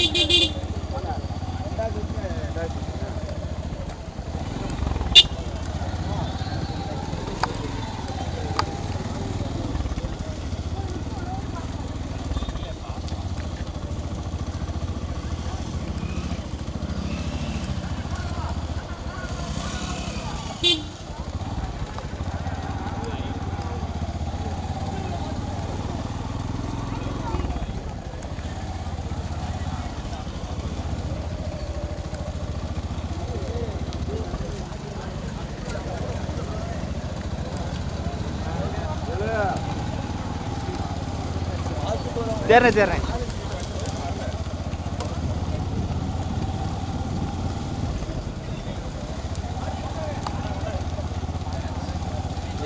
சரிண்ணே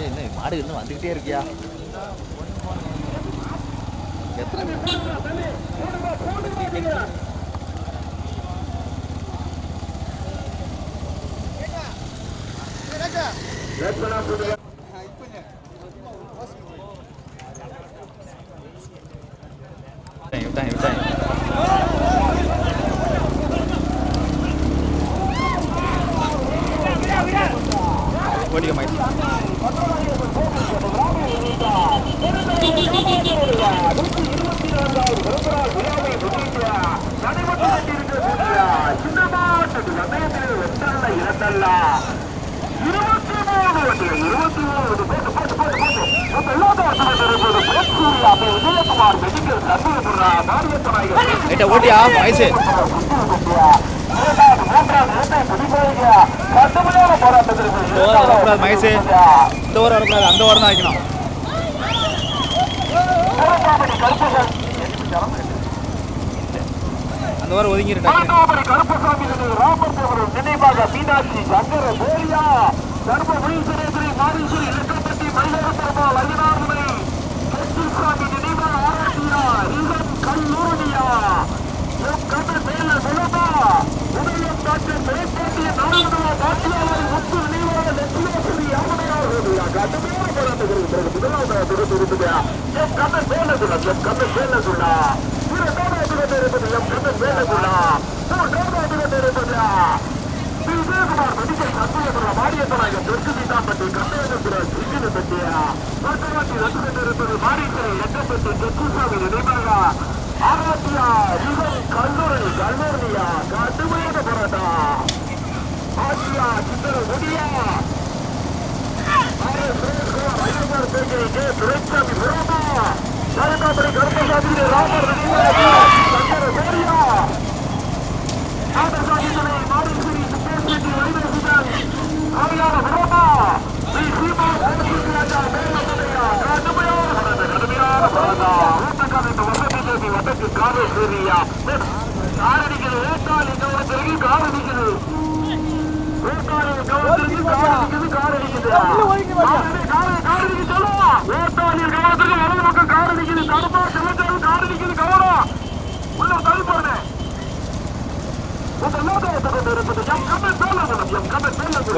என்ன மாடு இன்னும் வந்துக்கிட்டே இருக்கியா? ஓடிக்க மாதிரி ஓட்டியா வயசு வரக்கூடாது மயசு. இந்த ஓரம் வரக்கூடாது, அந்த ஓரம் தான் வைக்கணும். அந்த ஓரம் ஒதுங்கிருக்கா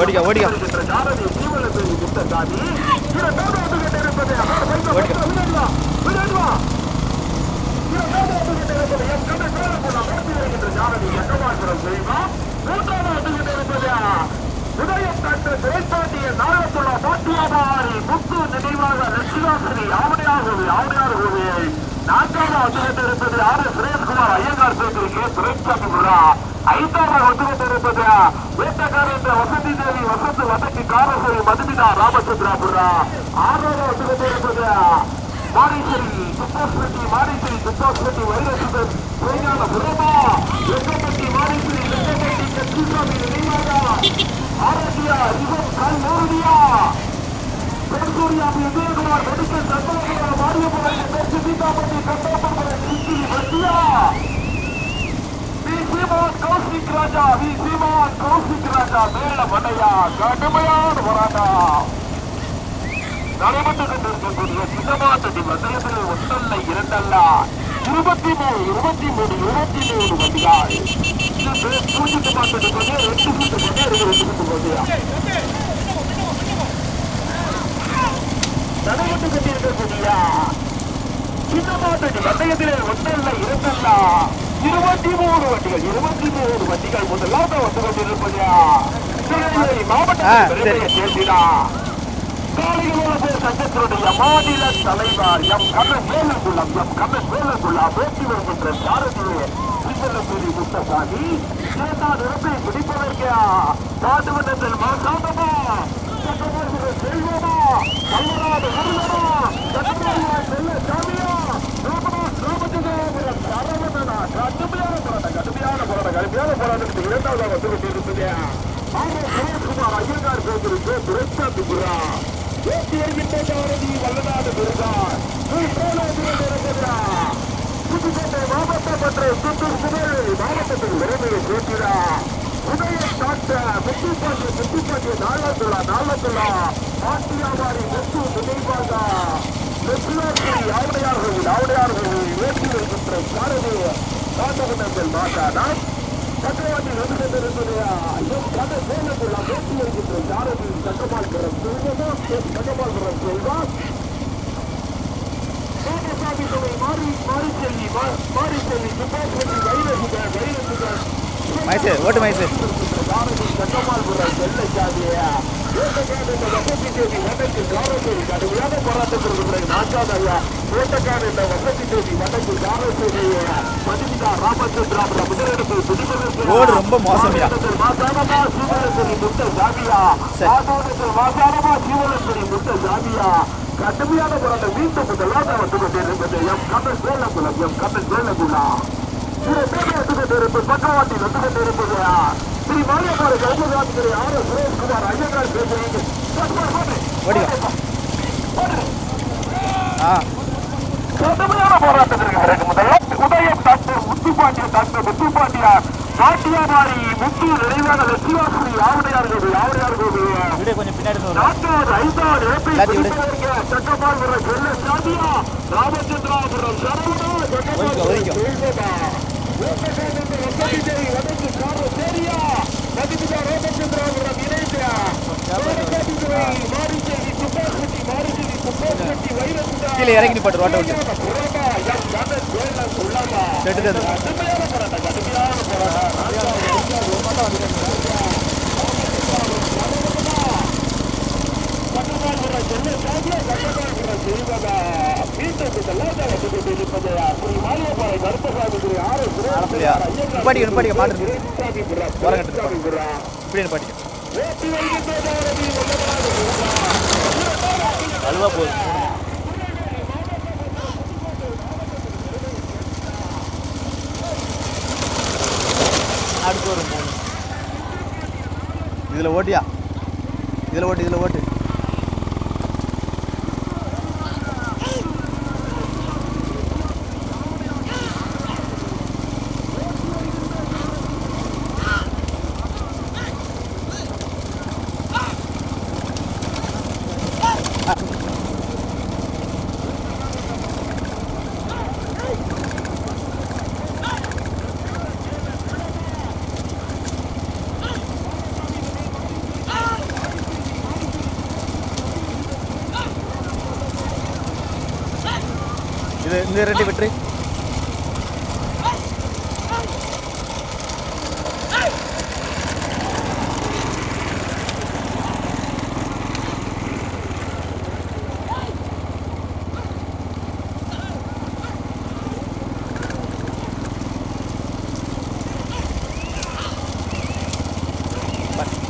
ஓடிக்கா ஓடிக்கா 23 வண்டிகள் 23 வண்டிகள் முதலாக வந்து கொண்டிருப்பது சிவகங்கை மாவட்டத்தை சேர்ந்தினார். சங்கத்தினுடைய மாநில தலைவர் எம் கண்ணன் வேலங்குளம் பேட்டி வருகின்ற சாரதியே சிங்கலப்பூரி முத்தசாமி இரண்டாவது இடத்தை பிடிப்பதற்கு பாட்டுமன்றத்தில் மாசாந்தமா செல்வமா கல்வராது முருகனா செல்ல சாமியா ராமச்சந்திரபுரம் சரவணனா கடுமையான போராட்டத்துக்கு இரண்டாவதாக வந்து கொண்டிருப்பது சுரேஷ்குமார் ஐயங்கார் கோவிலுக்கு துரைசாமிபுரா பேட்டி வருகின்ற சாரதி வல்லநாடு முருகான் புதுக்கோட்டை மாவட்டம் என்ற சுத்தூர் சுடல் மாவட்டத்தில் விரைவில் பேசினா உதயம் டாக்டர் முத்துப்பாண்டிய நாளத்துள்ளா பாட்டியாவாரி முத்து நினைவாக ஆவடையார்கள் வேட்டி வருகின்ற சாரதி காந்தகுண்டத்தில் மாட்டானா சக்கரவாட்டி வந்து கொண்டிருப்பதையா கதை சேலத்துள்ளா பேட்டி வருகின்ற சாரதி சக்கமால்புரம் செல்வா சாமி தொகை மாறி செல்வி துப்பாக்கி மைசூர் ஓட்டு மைசூர் சக்கமால்புரம் செல்ல சாதியா வசதி தேவி வடக்கு காரசேரி கடுமையான போராட்டத்திற்கு பிறகு நான்காவது ஐயா கோட்டக்கான இந்த வசதி தேவி வடக்கு காரசேரி மதிமிதா ராமச்சந்திராபுரம் முதலிடத்தை ரோடு ரொம்ப மோசமியா மாசானமா சீவலப்படி முட்ட ஜாமியா மாசானமா சீவலப்படி முட்ட ஜாமியா கடுமையான போராட்டம் மீண்டும் முதலாக வந்து கொண்டிருப்பது எம் கண்ணன் வேலங்குளம் பக்கவாட்டி வந்து கொண்டிருப்பது ஸ்ரீ மாரியம்மாள் கௌமராஜ் ஆர் சுரேஷ்குமார் ஐயங்கார் பேசுகிறீங்க கடுமையான போராட்டத்திற்கு பிறகு உதயம் டாக்டர் முத்துப்பாண்டியா பாட்டியாபாரி முத்து நினைவாக லட்சுமாஸ்ரீ ஆவடையார் கோவில் கொஞ்சம் பின்னாடி நான்காவது ஐந்தாவது இடத்தை சக்கமால்புரம் செல்ல சாதியா ராமச்சந்திராபுரம் சரவணா வடக்கு காரசேரியா மதிமிதா ராமச்சந்திராபுரம் இணைந்தியா மாரிச்சேரி துப்பாக்கி வைரசுதா கீழே இறங்கி போட்டு ரோட்டை விட்டு நிப்பாட்டிக்க மாட்டு இப்படி நிப்பாட்டிக்க அல்வா போகுது அடுத்து ஒரு 3 இதில் ஓட்டியா இதில் ஓட்டு இந்த ரெண்டு வெற்றி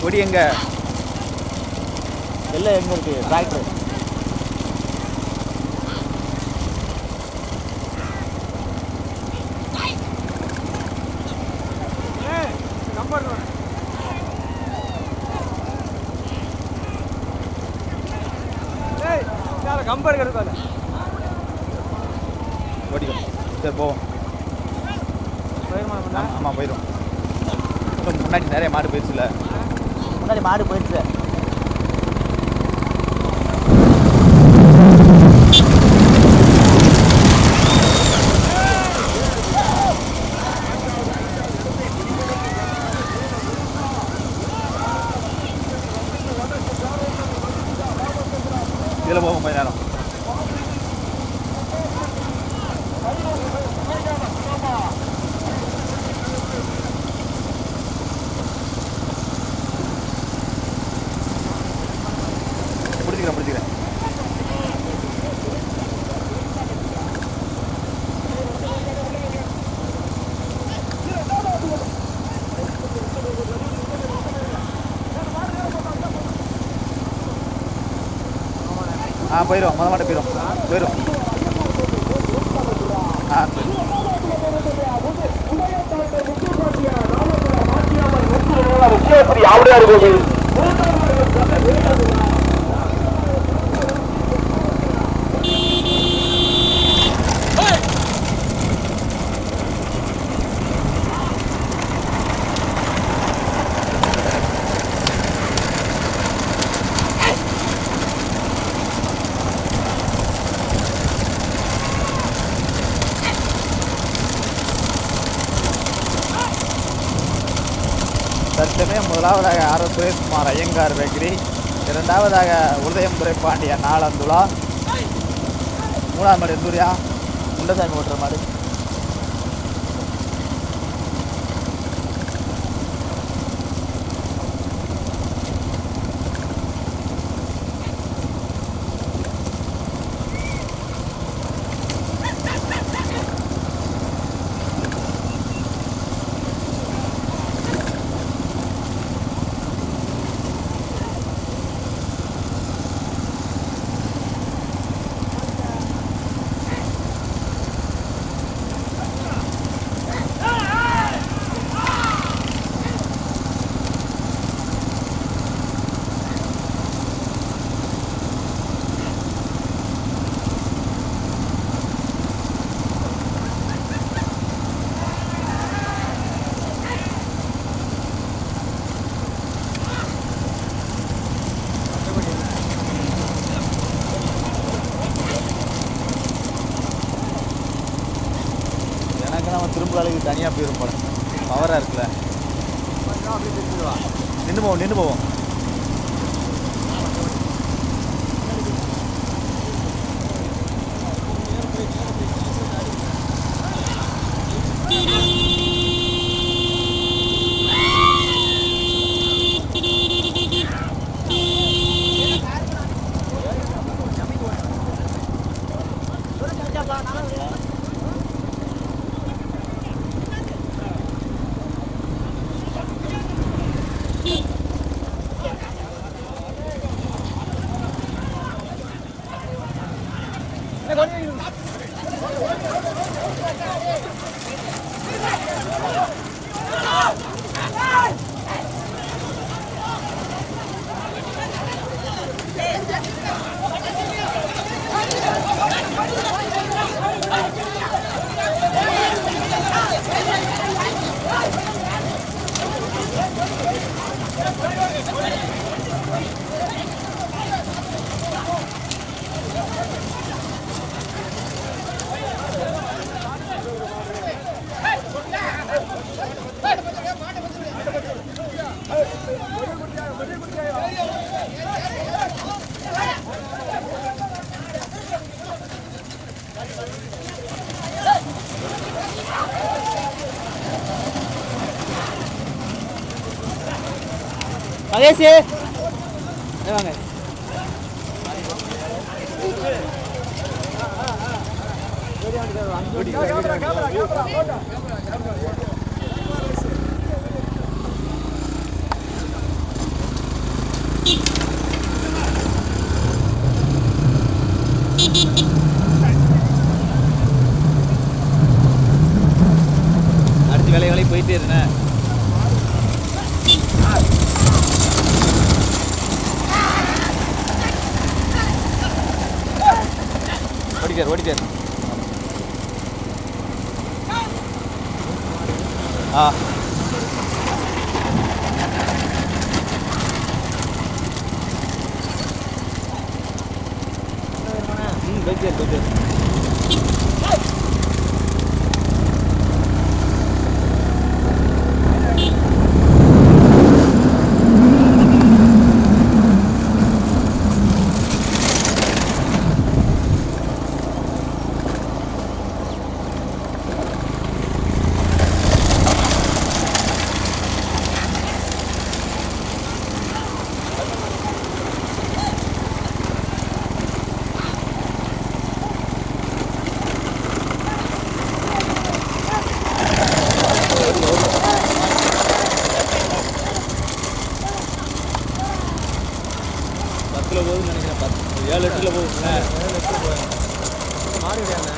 கொடி எங்க எல்லாம் எங்க இருக்கு டிராக்டர் கம்பர் கிடைக்காது ஓடிக்கும் சரி போவோம் ஆமாம் போயிடும் முன்னாடி நிறைய மாடு போயிடுச்சுல முன்னாடி மாடு போயிடுச்சு இதில் போவோம் கொஞ்ச நேரம் போயிடும், மொதல் மாட்டை போயிடும். ஆ சரி. தற்சமயம் முதலாவதாக ஆர் சுரேஷ்குமார் ஐயங்கார் பேக்கரி, இரண்டாவதாக உதயம்புரை பாண்டியன் நாளந்துலா, மூணாவது மாடு எந்தூரியா முண்டசாமி ஓட்டுற மாடு. திரும்புறாளுக்கு தனியாக போயிடும் போல, பவராக இருக்குல்ல. நின்று போவோம். மகேஷ் வாங்க. அடுத்த வேலை போயிட்டே இருந்தேன். ஓடிட்டார். ஆ போயிட்டார். மாறி விடையாண்ணே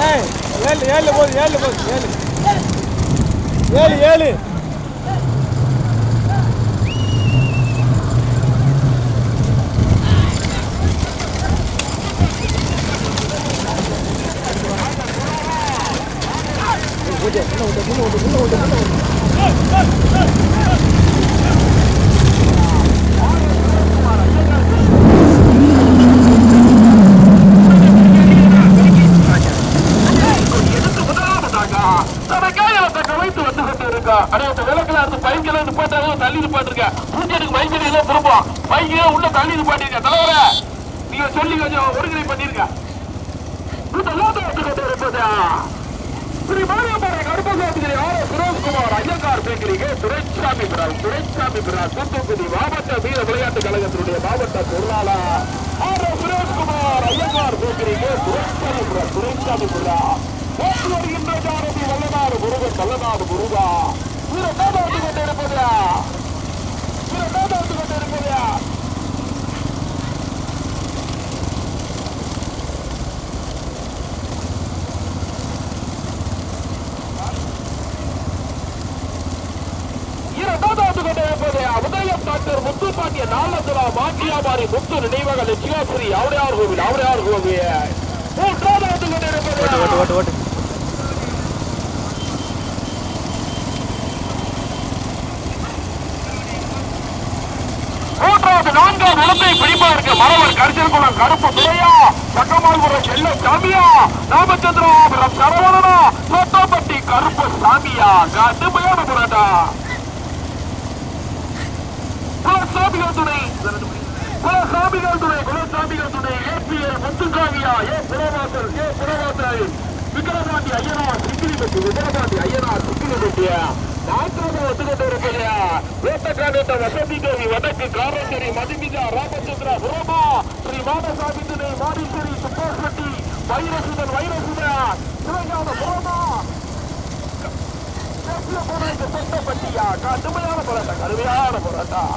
6 7 ஏழு போகுது 7 தள்ளி பாட்டுருக்க பூஜைக்கு மைஞ்சடி எல்லாம் திரும்பும் பைக்கு உள்ள தள்ளி பாட்டிருக்க தலைவர நீங்க சொல்லி கொஞ்சம் ஒருங்கிணை பண்ணிருக்க சுரேஷ்குமார் ஐயங்கார் பேக்கரிக்கு துரைசாமி தூத்துக்குடி மாவட்ட வீர விளையாட்டு கழகத்தினுடைய மாவட்ட பொருளாளர் சுரேஷ்குமார் ஐயங்கார் பேக்கரிக்கு துரைசாமி வருகின்ற ஜாரதி வல்லநாடு முருகா கொண்டிருப்பதா உதயம் டாக்டர் முத்துப்பாண்டிய நாளந்துலா மாட்டியாபாரி முத்து நினைவக லட்சுமாஸ்ரீ அவரையார் கோவில் மூன்றாவது கொண்டிருப்பது நான்காவது இடத்தை பிடிப்பதற்கு மரவர் கரிசல்குளம் கருப்பு துறையா சக்கமால்புரம் செல்ல சாமியா ராமச்சந்திராபுரம் சரவணனா சொத்தப்பட்டி கருப்பு சாமியா கடுமையான புரட்டா குலசாமிகள் துணை ஏபிஏ முத்துக்காவியா புறவாசல் விக்கிரவாண்டி ஐயனார் சிக்கிலிப்பட்டியா வசதி தேவி வடக்கு காரேஸ்வரி மதிமிதா ராமச்சந்திரா புரமா ஸ்ரீ மாதசாமி துணை மாதீஸ்வரி சுப்போஷட்டி வைரசுதா சிவஞான புரமா சொத்தப்பட்டியா கடுமையான போராட்டம் கடுமையான போராட்டம்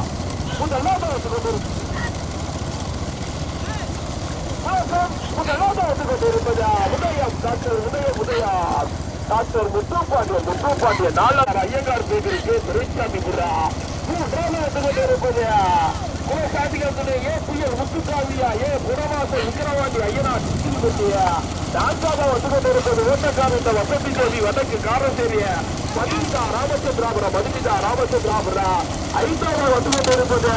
டாக்டர் முத்துப்பாண்டிய நாளார் ஐயங்கார் பேக்கரிக்கு துரைசாமி குலசாமிகள் துணை புயல் முத்துக்காவியா புறவாசல் விக்கிரவாண்டி ஐயனார் நான்காக வந்து கொண்டிருப்பது ஓட்டக்கார இந்த வசதி தேவி வடக்கு காரசேரிய மதிமிதா ராமச்சந்திராபுரா ஐந்தாவது வந்து கொண்டிருப்பது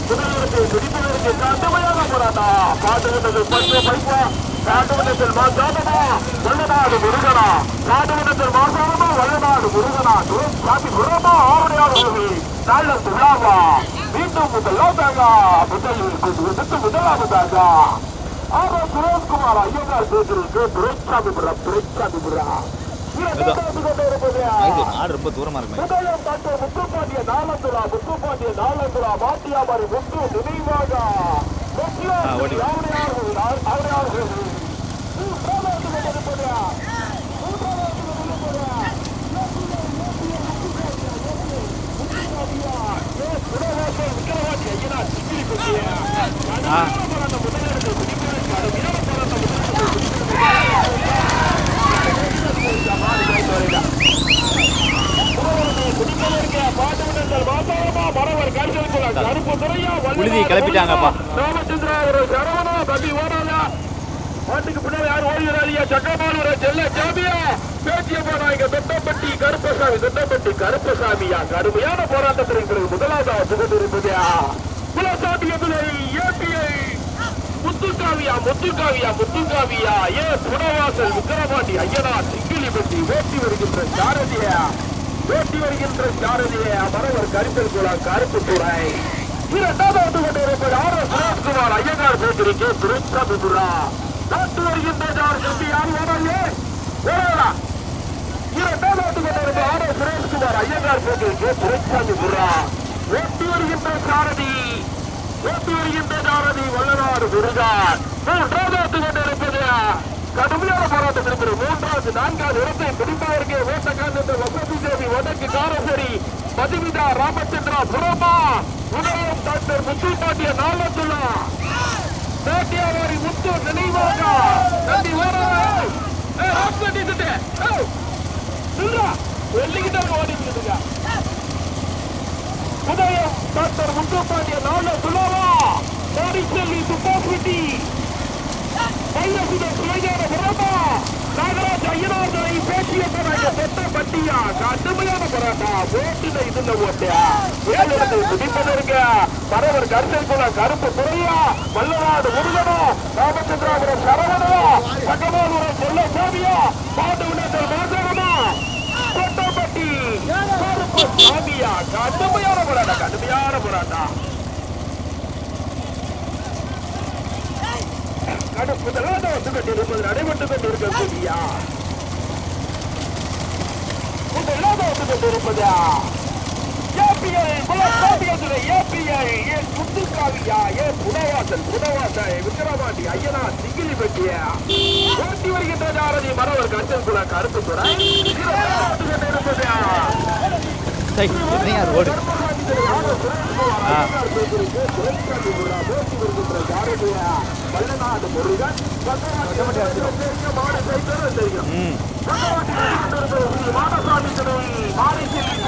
முதலிடத்தை பிடிப்பதற்கு கடுமையான போராட்டம் பாட்டுவிட்டது பைப்பா காட்டுவனத்தில் மாசாதமா வல்லநாடு முருகனா துரைசாமி புறமா ஆவடையாளர்கள் நல்ல துலாவா மீண்டும் முதலாவதாக சுரேஷ்குமார் ஐயங்கார் பேக்கரிக்கு துரைசாமி ரொம்ப தூரமா இருக்கு முத்துப்பாண்டிய நாளந்துலா மாட்டியாபாரி முத்து நினைவாக உழுதி கிளப்பிட்டாங்கப்பா. மாட்டுக்கு பின்னாடி யாரும் ஓடுகிறாரியா சக்கமாலூர செல்ல ஜாமியா பேச்சிய போனாங்க தொட்டப்பட்டி கருப்பசாமியா கடுமையான போராட்டத்திற்கு பிறகு முதலாவது சுகத்து இருப்பதா குலசாமியை ஏபிஐ முத்துக்காவியா புனவாசல் விக்கிரவாண்டி ஐயனார் சிங்கிலிப்பட்டி ஓட்டி வருகின்ற சாரதியா மரவர் கரிசல் குளம் கருப்பு துறை இரண்டாவது கொண்டிருப்பது சுரேஷ்குமார் ஐயங்கார் பேக்கரிக்கு துரைசாமி நாட்டு வருகின்ற இரண்டாவது கொண்டிருப்பது சுரேஷ்குமார் ஐயங்கார் பேக்கரிக்கு துரைசாமி ஓட்டி வருகின்ற சாரதி வல்லநாடு முருகன் மூன்றாவது கொண்டிருப்பது கடுமையான போராட்டம் இருக்கிற மூன்றாவது நான்காவது இடத்தை பிடிப்பதற்கு ஓட்டக்கான் என்ற வசதி தேவி வடக்கு காரசேரி பதிவிதா ராமச்சந்திரா புரமா உதயம் டாக்டர் முத்துப்பாட்டிய நாளத்துள்ளா பேட்டியாவாரி முத்து நினைவாக நன்றி ஓடிக்கிட்டு உதயம் டாக்டர் முத்துப்பாட்டிய நாளத்துள்ளவா செல்வி துப்பாக்குட்டி நாகராஜ் ஐயனார்களை பேசிய போராட்ட சொத்த பட்டியா கடுமையான போராட்டா ஓட்டுல இதுல ஓட்டியா ஏழு பிடிப்பதற்கு பரவர் கருத்தில் போல கருப்பு துறையா வல்லநாடு முருகனோ ராமச்சந்திராபுரம் சரவணா சகமாபுரம் செல்ல சாமியா பாட்டு உணர்த்தல் மாசகமா சொட்டப்பட்டி கருப்பு சாமியா கடுமையான போராட்டா முதலாவது வந்து கொண்டிருப்பது நடைபெற்றுக் கொண்டிருக்கக்கூடியா முதலாவது வந்து கொண்டிருப்பதா விக்கிரவாண்டி ஐயனா சிங்கிலி பெட்டிய ஓட்டி வருகின்ற ஜாரதி மரவர் கச்சல் குல கருப்பு துறை ரோடு வல்லநாடு முருகன் மாடசாமி துணை மாரிச்செல்வி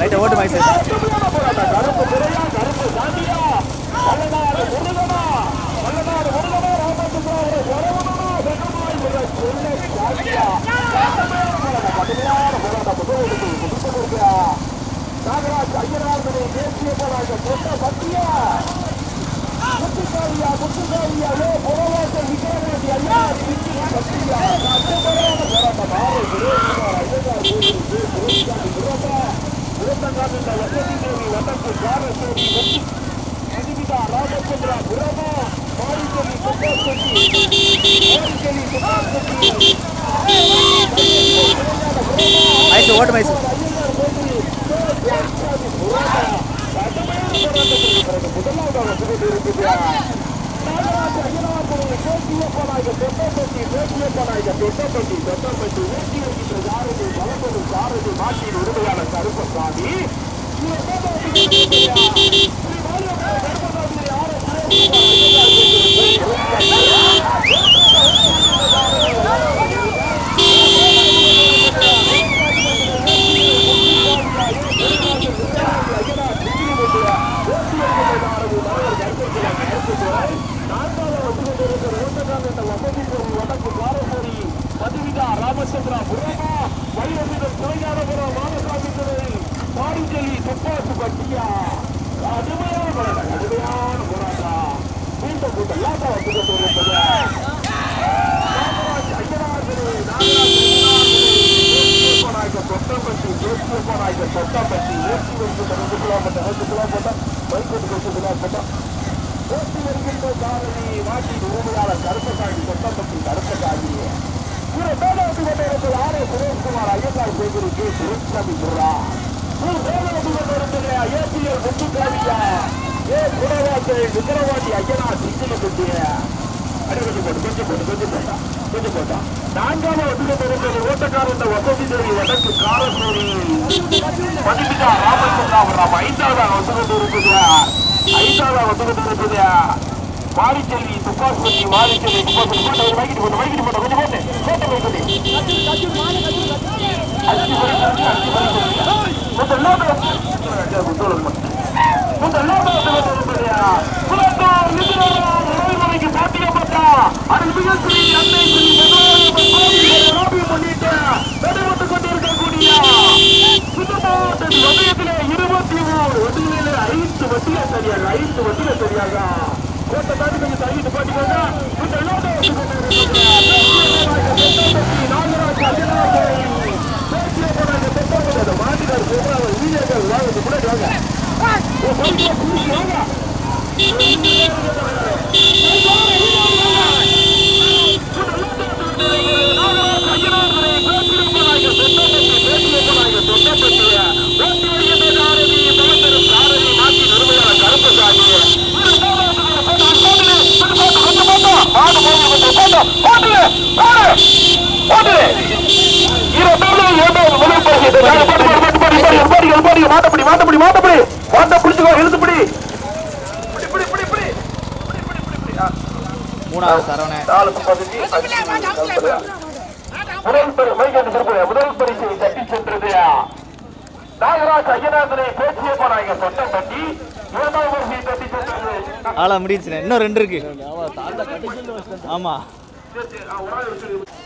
லைட்டை ஓட்டு மாதிரி நாகராஜ் ஐயனார்களை தேசிய போராட்ட சொந்த பத்தியா முத்துக்காவியா புறவாசல் விக்கிரவாண்டி ஐயா பத்தியா வடக்கு காரசேரி அதிவிதா ராமச்சந்திரா புரமா மாரிச்செல்வி ஓட்டு மைசூர் மாட்டின் உரிமையாளர் கருப்பசாமி ராமச்சந்திரா புரமா வைரவிதம் துணையானபுரம் மானசாமி துறை மாரிச்செல்வி துப்பாக்கு பட்டியா கடுமையான போராட்டம் மீண்டும் கூட்டம் லாட்டா வந்து கொண்டிருப்பது மாட்டின் உரிமையாளர் கருப்பசாமி சொத்தப்பட்டி கருப்பசாமி சுரேஷ்குமார் ஐயங்கார் சேகரிக்கு சுரேஷ்சாமி சொல்றா ஏசிஎல் முத்துக்காவியா ஏ குடவாசல் விக்கிரவாண்டி ஐயனா சிங்கிலி குட்டிய கொஞ்சம் போட்டா நான்காவது ஓட்டக்காரந்த வசதி தேவி வடக்கு காரசேரி பதிவிதா ராமச்சந்திராபுரம் ஐந்தாவது வந்து கொண்டு இருக்குது மாரிச்செல்வி துப்பாக்குட்டி மாரிச்செல்வி துப்பாக்குட்டி வைக்கிட்டு போட்ட கொஞ்சம் போட்டியப்பட்டா பண்ணிட்டு கொண்டிருக்கக்கூடிய 5 வட்டியில சரியாக கோட்டை தாண்டி கொஞ்சம் தள்ளிட்டு போட்டிக்கோங்க நாகராஜ் மாட்டுக்கார் சூப்பராக வீரர்கள் வாங்க முன்னாடி வாங்க மூணாவது சரவணன் முதல் பரிசை தட்டி சென்றது நாகராஜ் ஐயநாதனை பேச்சிய போனாங்க சொட்டம் தட்டி இரண்டாவது பரிசை தட்டி சென்றது ஆளா முடிச்சுனேன் இன்னும் 2 இருக்கு ஆமா சரி